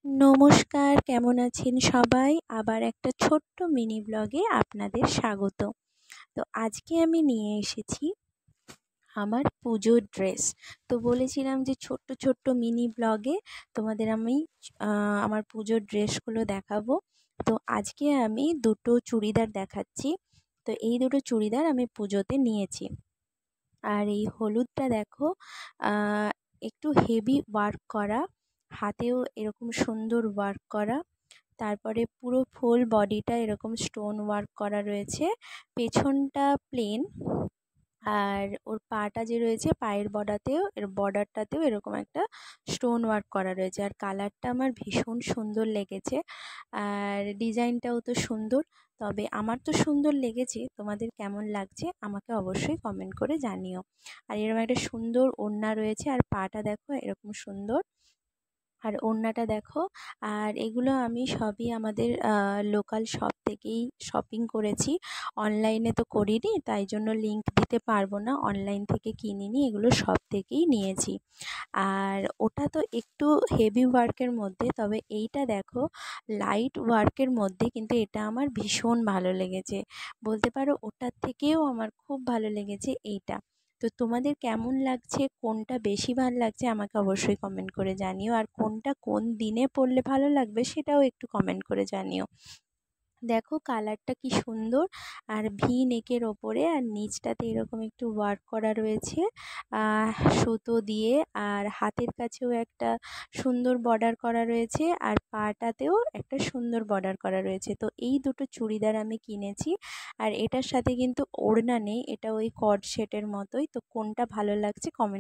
নমস্কার, কেমন আছেন সবাই? আবার একটা ছোট্ট মিনি ব্লগে আপনাদের স্বাগত। তো আজকে আমি নিয়ে এসেছি আমার পুজোর ড্রেস। তো বলেছিলাম যে ছোট্ট ছোট্ট মিনি ব্লগে তোমাদের আমি আমার পুজোর ড্রেসগুলো দেখাবো। তো আজকে আমি দুটো চুড়িদার দেখাচ্ছি। তো এই দুটো চুড়িদার আমি পুজোতে নিয়েছি। আর এই হলুদটা দেখো, একটু হেভি ওয়ার্ক করা, হাতেও এরকম সুন্দর ওয়ার্ক করা। তারপরে পুরো ফুল বডিটা এরকম স্টোন ওয়ার্ক করা রয়েছে, পেছনটা প্লেন। আর ওর পাটা যে রয়েছে, পায়ের বর্ডারটাতেও এরকম একটা স্টোন ওয়ার্ক করা রয়েছে। আর কালারটা আমার ভীষণ সুন্দর লেগেছে, আর ডিজাইনটাও তো সুন্দর। তবে আমার তো সুন্দর লেগেছে, তোমাদের কেমন লাগছে আমাকে অবশ্যই কমেন্ট করে জানিও। আর এরকম একটা সুন্দর ওড়না রয়েছে, আর পাটা দেখো এরকম সুন্দর, আর ওড়নাটা দেখো। আর এগুলো আমি সবই আমাদের লোকাল শপ থেকেই শপিং করেছি, অনলাইনে তো করিনি, তাই জন্য লিংক দিতে পারবো না। অনলাইন থেকে কিনিনি, এগুলো সব থেকেই নিয়েছি। আর ওটা তো একটু হেভি ওয়ার্কের মধ্যে, তবে এইটা দেখো লাইট ওয়ার্কের মধ্যে, কিন্তু এটা আমার ভীষণ ভালো লেগেছে। বলতে পারো ওটার থেকেও আমার খুব ভালো লেগেছে এইটা। তো তোমাদের কেমন লাগছে, কোনটা বেশি ভালো লাগছে আমাকে অবশ্যই কমেন্ট করে জানিও। আর কোনটা কোন দিনে পরলে ভালো লাগবে সেটাও একটু কমেন্ট করে জানিও। দেখো কালারটা কি সুন্দর, আর ভি নেকের ওপরে, আর নিচটাতে এরকম একটু ওয়ার্ক করা রয়েছে সুতো দিয়ে। আর হাতের কাছেও একটা সুন্দর বর্ডার করা রয়েছে, আর পাটাতেও একটা সুন্দর বর্ডার করা রয়েছে। তো এই দুটো চুড়িদার আমি কিনেছি, আর এটার সাথে কিন্তু ওড়না নেই, এটা ওই কর্ড সেটের মতোই। তো কোনটা ভালো লাগছে কমেন্ট